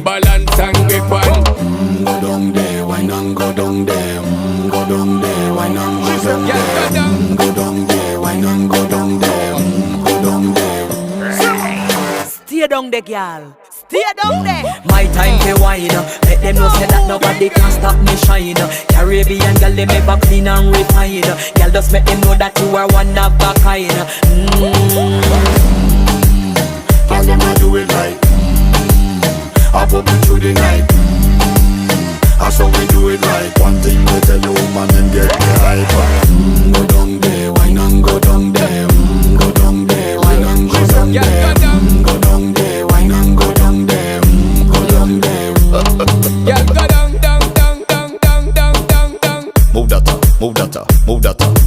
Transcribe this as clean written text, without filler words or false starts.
balance and grip on. Go down there, why not go down there? Go down there, why not go down there? Go down there, why not go down there? Go down there. Stay down there, girl. Stay down there. My time to wine. Let them know say that nobody can stop me shine. Caribbean girl, they make up clean and refine. Girl, just make them know that you are one of a kind.